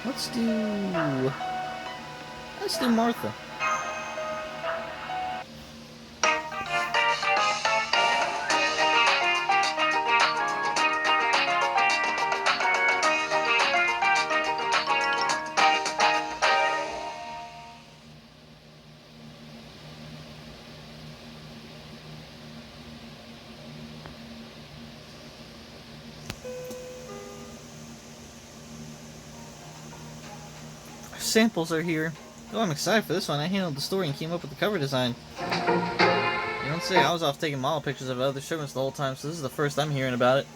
Let's do... Let's do Martha. Samples are here. Oh, I'm excited for this one. I handled the story and came up with the cover design. You don't say. I was off taking model pictures of other servants the whole time, so this is the first I'm hearing about it.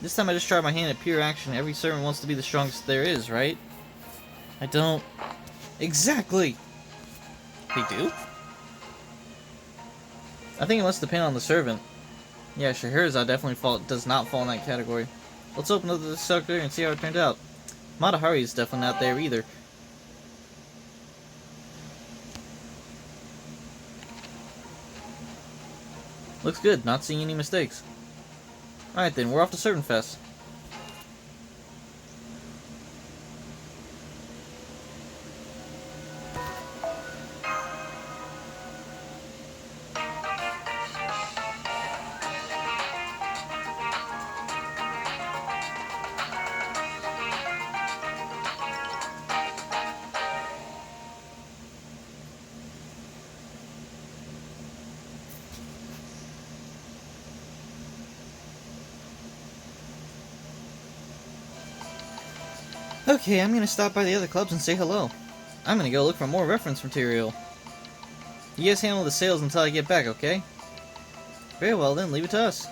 This time I just tried my hand at pure action. Every servant wants to be the strongest there is, right? I don't... Exactly! They do? I think it must depend on the servant. Yeah, Scheherazade definitely does not fall in that category. Let's open up the sector and see how it turned out. Matahari is definitely not there either. Looks good, not seeing any mistakes. Alright then, we're off to ServantFes. Okay, I'm gonna stop by the other clubs and say hello. I'm gonna go look for more reference material. You guys handle the sales until I get back, okay? Very well then, leave it to us.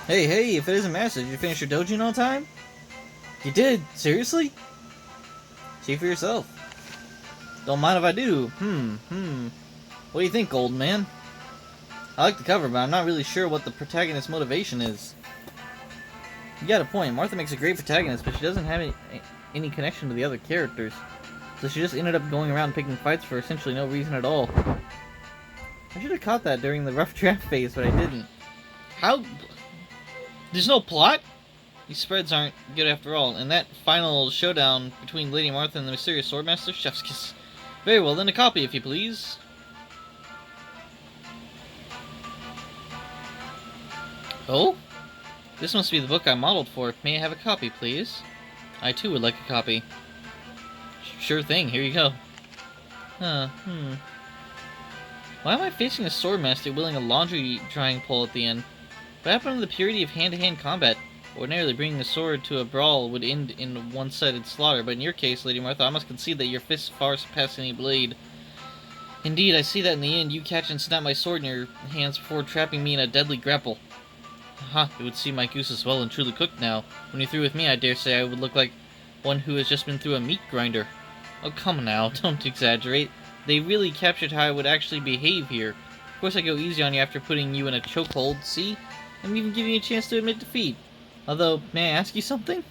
Hey, if it isn't massive, did you finish your Doujin on time? You did? Seriously? See for yourself. Don't mind if I do. What do you think, old man? I like the cover, but I'm not really sure what the protagonist's motivation is. You got a point. Martha makes a great protagonist, but she doesn't have any connection to the other characters. So she just ended up going around picking fights for essentially no reason at all. I should have caught that during the rough draft phase, but I didn't. How? There's no plot? These spreads aren't good after all, and that final showdown between Lady Martha and the mysterious swordmaster, chef's kiss. Very well, then a copy, if you please. Oh? This must be the book I modeled for. May I have a copy, please? I too would like a copy. Sure thing, here you go. Why am I facing a swordmaster wielding a laundry drying pole at the end? What happened to the purity of hand-to-hand combat? Ordinarily, bringing a sword to a brawl would end in one-sided slaughter, but in your case, Lady Martha, I must concede that your fists far surpass any blade. Indeed, I see that in the end, you catch and snap my sword in your hands before trapping me in a deadly grapple. Aha, it would seem my goose is well and truly cooked now. When you're through with me, I dare say I would look like one who has just been through a meat grinder. Oh, come now, don't exaggerate. They really captured how I would actually behave here. Of course I go easy on you after putting you in a chokehold, see? I'm even giving you a chance to admit defeat. Although, may I ask you something?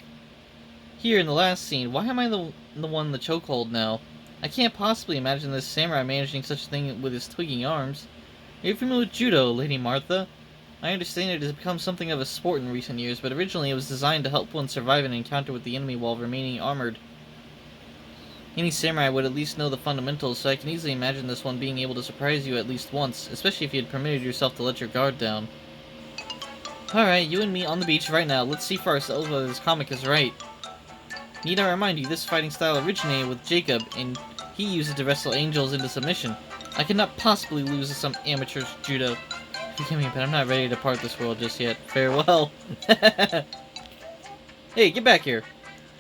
Here in the last scene, why am I the one in the chokehold now? I can't possibly imagine this samurai managing such a thing with his twigging arms. Are you familiar with judo, Lady Martha? I understand it has become something of a sport in recent years, but originally it was designed to help one survive an encounter with the enemy while remaining armored. Any samurai would at least know the fundamentals, so I can easily imagine this one being able to surprise you at least once, especially if you had permitted yourself to let your guard down. Alright, you and me on the beach right now. Let's see for ourselves whether this comic is right. Need I remind you, this fighting style originated with Jacob, and he used it to wrestle angels into submission. I could not possibly lose to some amateur judo. Forgive me, but I'm not ready to part this world just yet. Farewell. Hey, get back here.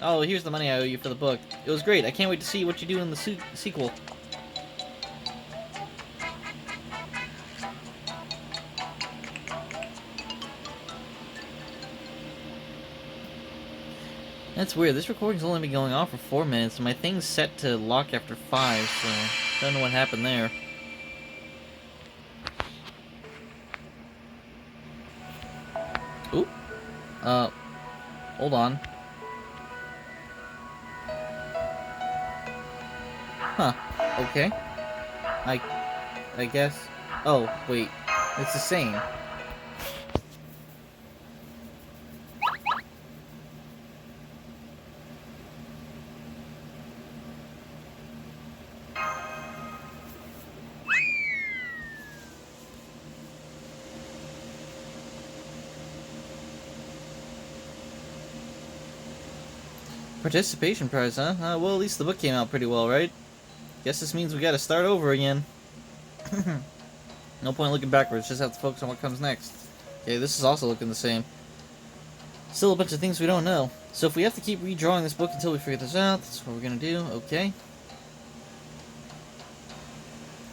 Oh, here's the money I owe you for the book. It was great. I can't wait to see what you do in the sequel. That's weird. This recording's only been going on for 4 minutes, and my thing's set to lock after 5, so don't know what happened there. Oop. Hold on. Huh. Okay. I guess... Oh, wait. It's the same. Participation prize, huh? Well, at least the book came out pretty well, right? Guess this means we gotta start over again. No point looking backwards, just have to focus on what comes next. Okay, this is also looking the same. Still a bunch of things we don't know. So if we have to keep redrawing this book until we figure this out, that's what we're gonna do, okay.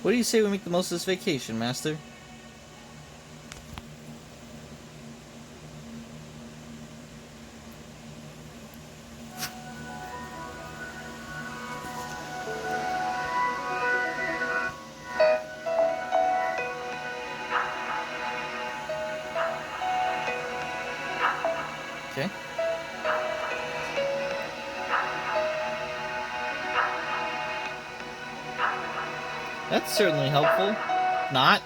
What do you say we make the most of this vacation, Master? Okay. That's certainly helpful. Not.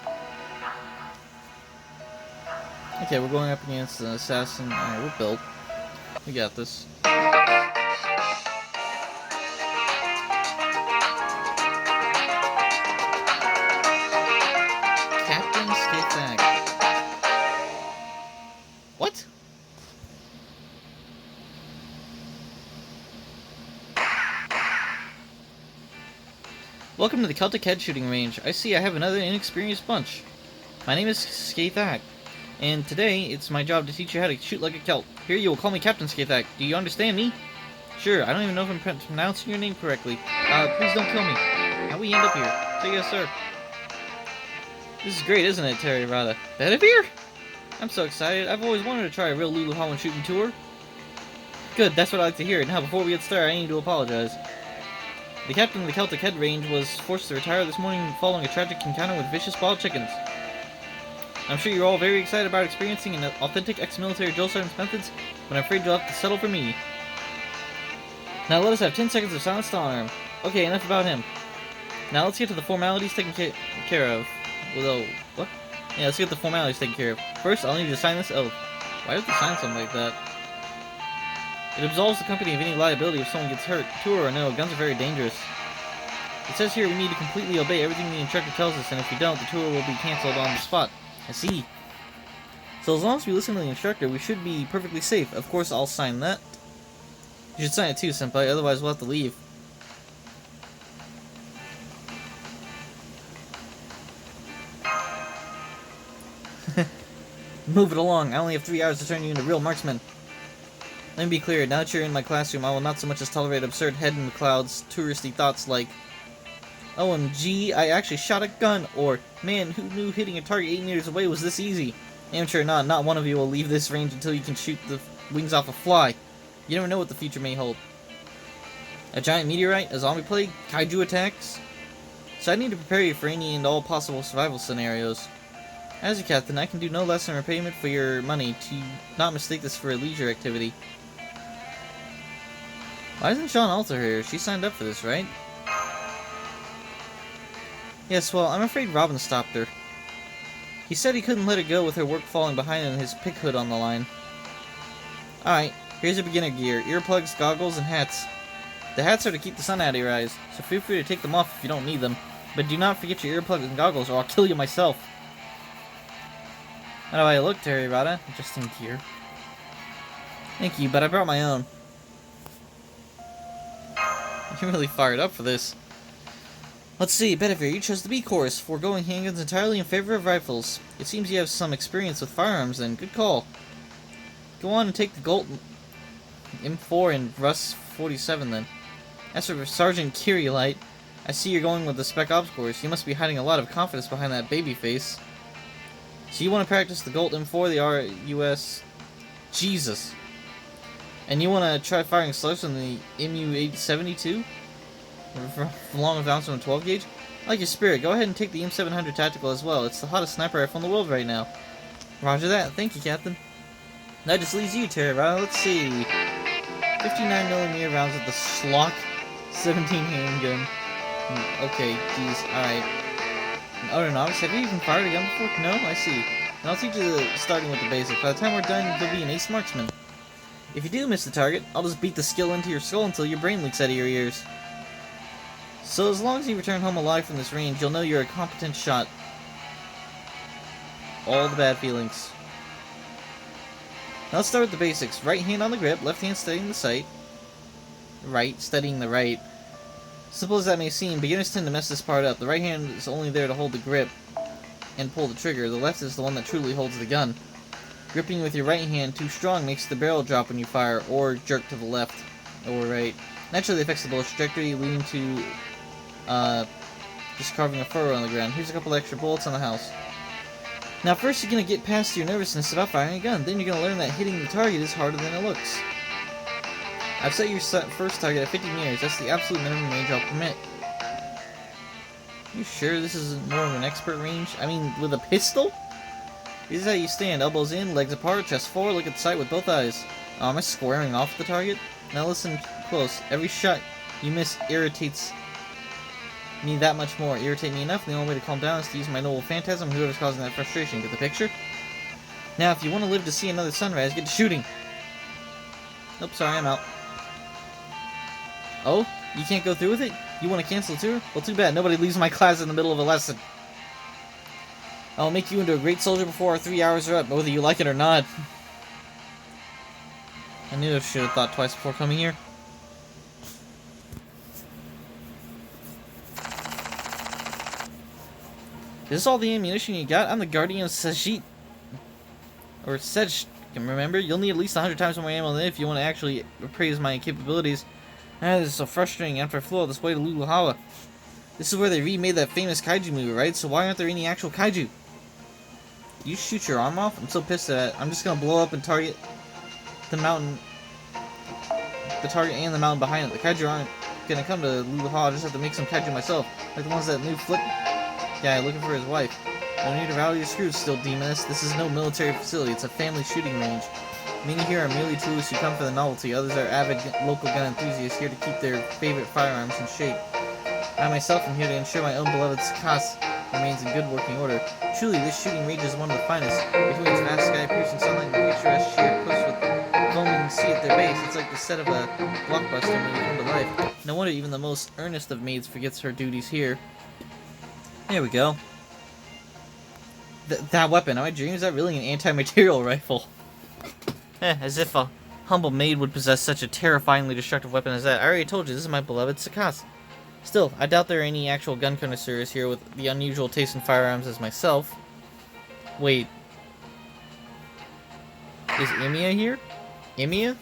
Okay, we're going up against an assassin. Alright, we're built. We got this. Captain Skithag. What? Welcome to the Celtic Head Shooting Range. I see I have another inexperienced bunch. My name is Skithag, and today it's my job to teach you how to shoot like a Celt. Here you will call me Captain Skithag. Do you understand me? Sure, I don't even know if I'm pronouncing your name correctly. Please don't kill me. How'd we end up here? So yes, sir. This is great, isn't it, Terry Rada? Bedivere? I'm so excited. I've always wanted to try a real Lulu Holland shooting tour. Good, that's what I like to hear. Now, before we get started, I need to apologize. The captain of the Celtic Head Range was forced to retire this morning following a tragic encounter with vicious wild chickens. I'm sure you're all very excited about experiencing an authentic ex-military drill sergeant's methods, but I'm afraid you'll have to settle for me. Now let us have 10 seconds of silence to honor him. Okay, enough about him. Now let's get to the formalities taken care of. Although, what? Yeah, let's get the formalities taken care of. First, I'll need you to sign this oath. Why would you sign something like that? It absolves the company of any liability if someone gets hurt. Tour or no, guns are very dangerous. It says here we need to completely obey everything the instructor tells us, and if we don't, the tour will be cancelled on the spot. I see. So as long as we listen to the instructor, we should be perfectly safe. Of course, I'll sign that. You should sign it too, Senpai, otherwise we'll have to leave. Move it along. I only have 3 hours to turn you into real marksmen. Let me be clear, now that you're in my classroom, I will not so much as tolerate absurd head-in-the-clouds, touristy thoughts like, OMG, I actually shot a gun, or, man, who knew hitting a target 8 meters away was this easy? Amateur or not one of you will leave this range until you can shoot the wings off a fly. You never know what the future may hold. A giant meteorite, a zombie plague, kaiju attacks? So I need to prepare you for any and all possible survival scenarios. As your captain, I can do no less in repayment for your money to not mistake this for a leisure activity. Why isn't Sean Alter here? She signed up for this, right? Yes, well, I'm afraid Robin stopped her. He said he couldn't let it go with her work falling behind and his pick hood on the line. Alright, here's your beginner gear. Earplugs, goggles, and hats. The hats are to keep the sun out of your eyes, so feel free to take them off if you don't need them. But do not forget your earplugs and goggles or I'll kill you myself. How do I look, Terry Rada? Just in gear. Thank you, but I brought my own. You're really fired up for this. Let's see, Bedivere, you chose the B course, foregoing handguns entirely in favor of rifles. It seems you have some experience with firearms then. Good call. Go on and take the Gold M4 and Russ 47 then. As for Sergeant Kirielite, I see you're going with the Spec Ops course. You must be hiding a lot of confidence behind that baby face. So you want to practice the Gold M4, the RUS... Jesus. And you want to try firing slugs on the MU-872? Along with rounds from a 12 gauge? I like your spirit. Go ahead and take the M700 Tactical as well. It's the hottest sniper rifle in the world right now. Roger that. Thank you, Captain. That just leaves you, Terry. Let's see. 59mm rounds with the Schlock 17 handgun. Okay, geez. Alright. Oh, no, novice, have you even fired a gun before? No? I see. And I'll teach you starting with the basics. By the time we're done, you'll be an ace marksman. If you do miss the target, I'll just beat the skill into your skull until your brain leaks out of your ears. So as long as you return home alive from this range, you'll know you're a competent shot. All the bad feelings. Now let's start with the basics. Right hand on the grip, left hand steadying the sight. Right, steadying the right. Simple as that may seem, beginners tend to mess this part up. The right hand is only there to hold the grip and pull the trigger. The left is the one that truly holds the gun. Gripping with your right hand too strong makes the barrel drop when you fire, or jerk to the left or right. Naturally, it affects the bullet's trajectory, leading to just carving a furrow on the ground. Here's a couple extra bullets on the house. Now, first you're going to get past your nervousness about firing a gun. Then you're going to learn that hitting the target is harder than it looks. I've set your first target at 50 meters. That's the absolute minimum range I'll permit. You sure this is more of an expert range? I mean, with a pistol? This is how you stand. Elbows in, legs apart, chest forward, look at the sight with both eyes. Oh, am I squaring off the target? Now listen close. Every shot you miss irritates me that much more. Irritate me enough, and the only way to calm down is to use my noble phantasm, whoever's causing that frustration. Get the picture? Now, if you want to live to see another sunrise, get to shooting. Nope, sorry, I'm out. Oh? You can't go through with it? You want to cancel the tour? Well, too bad. Nobody leaves my class in the middle of a lesson. I'll make you into a great soldier before our 3 hours are up, whether you like it or not. I knew I should have thought twice before coming here. Is this all the ammunition you got? I'm the guardian of Sajit. Or Sej. Remember? You'll need at least 100 times more ammo than if you want to actually appraise my capabilities. This is so frustrating after I flew all this way to Luluhawa. This is where they remade that famous kaiju movie, right? So why aren't there any actual kaiju? You shoot your arm off? I'm so pissed at it. I'm just gonna blow up and target the mountain. The target and the mountain behind it. The kaiju aren't gonna come to Luluhawa. I just have to make some kaiju myself. Like the ones that new flick guy looking for his wife. No need to rally your screws, still demoness. This is no military facility. It's a family shooting range. Many here are merely tourists who come for the novelty. Others are avid local gun enthusiasts here to keep their favorite firearms in shape. I myself am here to ensure my own beloved Sakas remains in good working order. Truly, this shooting range is one of the finest. Between its vast sky-piercing sunlight and the picturesque sheer cliffs with foaming sea at their base, it's like the set of a blockbuster when you come to life. No wonder even the most earnest of maids forgets her duties here. There we go. That weapon, am I dreaming? Is that really an anti-material rifle? As if a humble maid would possess such a terrifyingly destructive weapon as that. I already told you, this is my beloved Sakas. Still, I doubt there are any actual gun connoisseurs here with the unusual taste in firearms as myself. Wait. Is Imiya here? Imiya?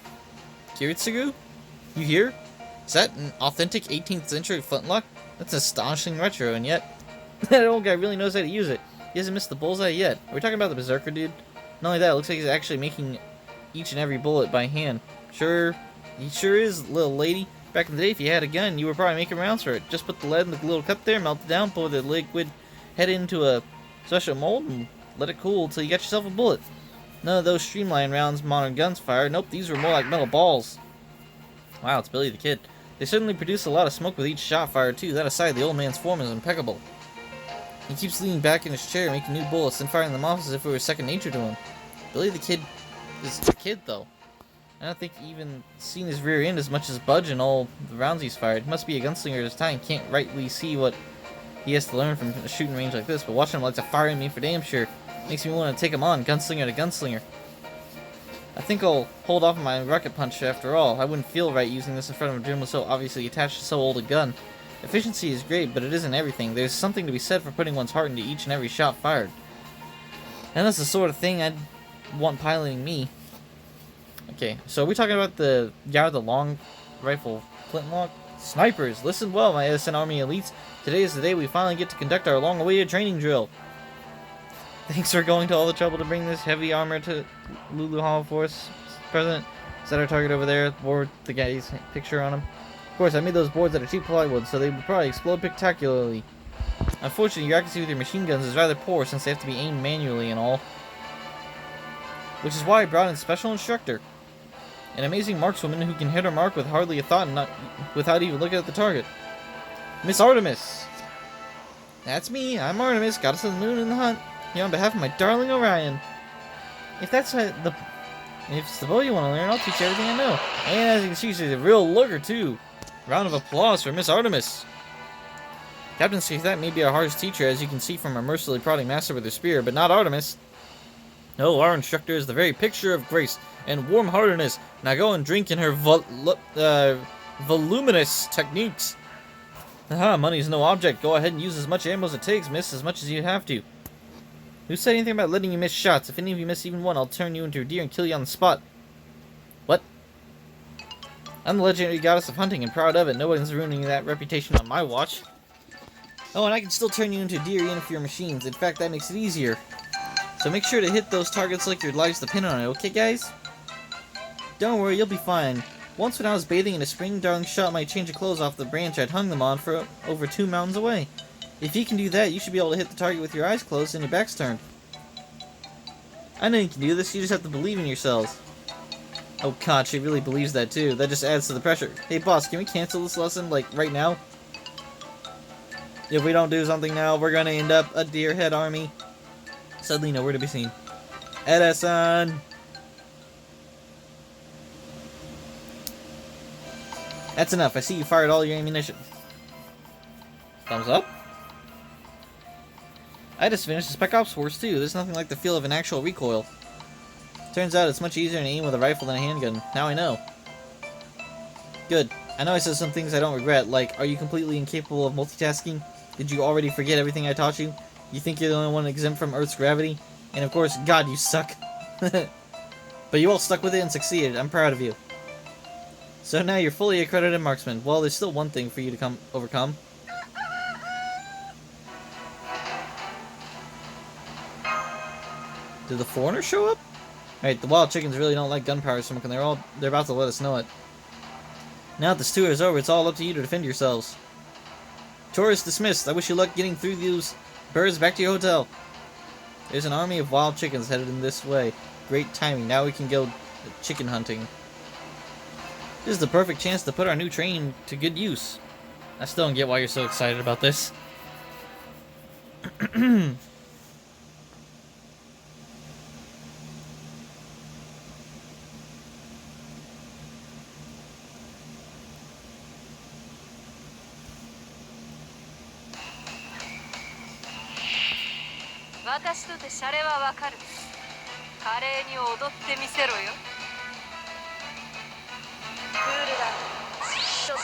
Kiritsugu? You here? Is that an authentic 18th century flintlock? That's astonishing retro, and yet that old guy really knows how to use it. He hasn't missed the bullseye yet. Are we talking about the Berserker dude? Not only that, it looks like he's actually making each and every bullet by hand. He sure is, little lady. Back in the day, if you had a gun, you were probably making rounds for it. Just put the lead in the little cup there, melt it down, pour the liquid head into a special mold, and let it cool until you got yourself a bullet. None of those streamlined rounds modern guns fire. Nope, these were more like metal balls. Wow, it's Billy the Kid. They certainly produce a lot of smoke with each shot fired, too. That aside, the old man's form is impeccable. He keeps leaning back in his chair, making new bullets, and firing them off as if it were second nature to him. Billy the Kid is a kid, though. I don't think he even seen his rear end as much as Budge in all the rounds he's fired. He must be a gunslinger at his time, can't rightly see what he has to learn from a shooting range like this, but watching him like to fire at me for damn sure makes me want to take him on, gunslinger to gunslinger. I think I'll hold off on my rocket punch after all. I wouldn't feel right using this in front of a gym with so obviously attached to so old a gun. Efficiency is great, but it isn't everything. There's something to be said for putting one's heart into each and every shot fired. And that's the sort of thing I'd want piloting me. Okay, so are we talking about the guy with the long rifle flintlock? Snipers, listen well, my SN Army elites. Today is the day we finally get to conduct our long-awaited training drill. Thanks for going to all the trouble to bring this heavy armor to Luluhawa for us, President. Is that our target over there? Board, the guy's picture on him. Of course, I made those boards out of cheap plywood, so they would probably explode spectacularly. Unfortunately, your accuracy with your machine guns is rather poor since they have to be aimed manually and all. Which is why I brought in a special instructor. An amazing markswoman who can hit her mark with hardly a thought and without even looking at the target. Miss Artemis! That's me. I'm Artemis, goddess of the moon and the hunt. Here on behalf of my darling Orion. If it's the bow you want to learn, I'll teach you everything I know. And as you can see, she's a real looker too. Round of applause for Miss Artemis. Captain That may be our hardest teacher, as you can see from her mercilessly prodding master with her spear, but not Artemis. No, our instructor is the very picture of grace and warm-heartedness. Now go and drink in her voluminous techniques. Haha, money's no object. Go ahead and use as much ammo as it takes, miss, as much as you have to. Who said anything about letting you miss shots? If any of you miss even one, I'll turn you into a deer and kill you on the spot. What? I'm the legendary goddess of hunting and proud of it. No one's ruining that reputation on my watch. Oh, and I can still turn you into a deer even if you're machines. In fact, that makes it easier. So make sure to hit those targets like your life's dependent on it, okay guys? Don't worry, you'll be fine. Once when I was bathing in a spring, darling shot my change of clothes off the branch I'd hung them on for over 2 mountains away. If you can do that, you should be able to hit the target with your eyes closed and your backs turned. I know you can do this, you just have to believe in yourselves. Oh god, she really believes that too. That just adds to the pressure. Hey boss, can we cancel this lesson, like, right now? If we don't do something now, we're gonna end up a deer head army. Suddenly nowhere to be seen. Edison! That's enough. I see you fired all your ammunition. Thumbs up? I just finished the Spec Ops Wars 2. There's nothing like the feel of an actual recoil. Turns out it's much easier to aim with a rifle than a handgun. Now I know. Good. I know I said some things I don't regret, like, are you completely incapable of multitasking? Did you already forget everything I taught you? You think you're the only one exempt from Earth's gravity? And of course, God, you suck. But you all stuck with it and succeeded. I'm proud of you. So now you're fully accredited marksman. Well, there's still one thing for you to overcome. Did the foreigner show up? Alright, the wild chickens really don't like gunpowder smoke, and they're about to let us know it. Now that this tour is over, it's all up to you to defend yourselves. Tour is dismissed. I wish you luck getting through those birds back to your hotel. There's an army of wild chickens headed in this way. Great timing. Now we can go chicken hunting. This is the perfect chance to put our new train to good use. I still don't get why you're so excited about this. 私とてシャレはわかる。華麗に踊ってみせろよ。クールダウン。一つ。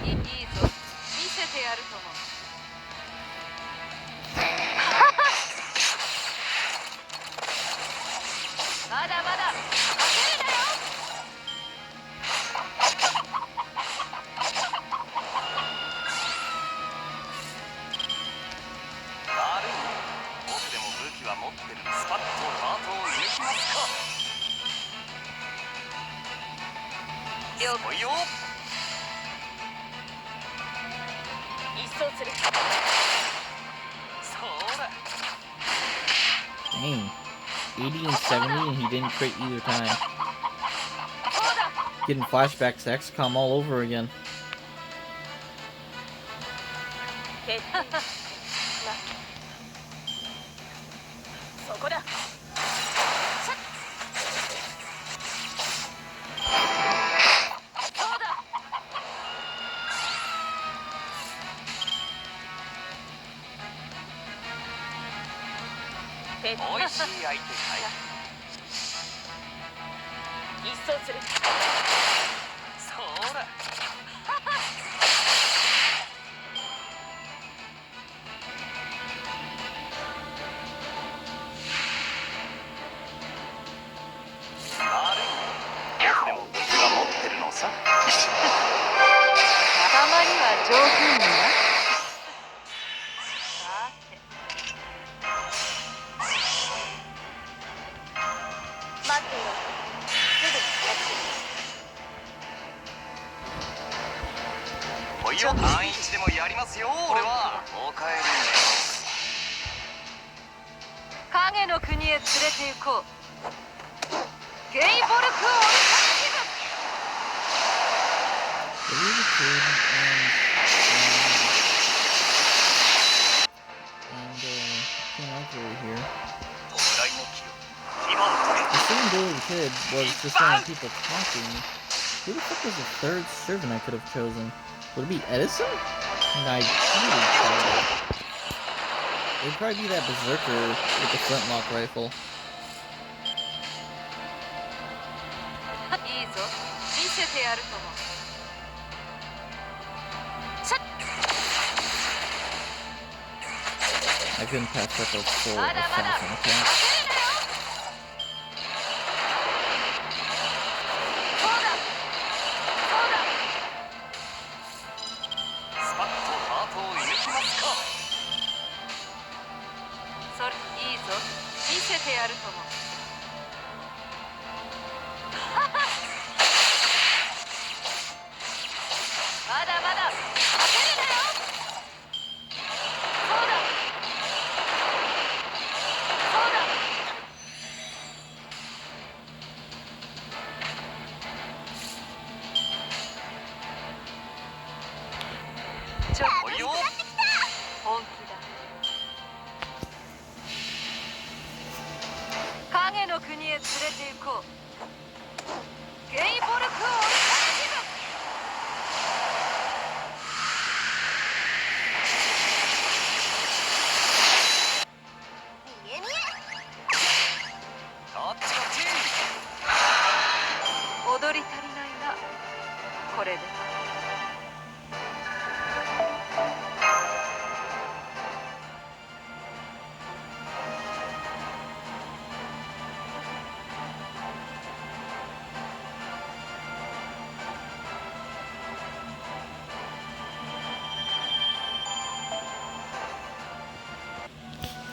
いいぞ。見せてやるとも。まだまだ。負けるなよ。持ってるスパッとハートを抜きますか。了解よ。一掃する。そうだ。Dang. 80 and 70 and he didn't crit either time. Getting flashbacks to XCOM all over again. There was a kid and King Arthur were here. The second duel of the kid was just one of people talking. Who the fuck was the third servant I could have chosen? Would it be Edison? I really tried. It would probably be that berserker with the flintlock rifle. I couldn't pass up a full assassin attack.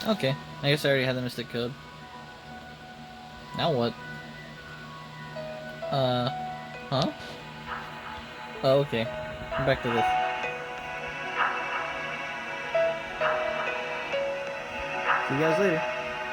Okay, I guess I already had the Mystic Code. Now what? Huh? Oh, okay. Back to this. See you guys later.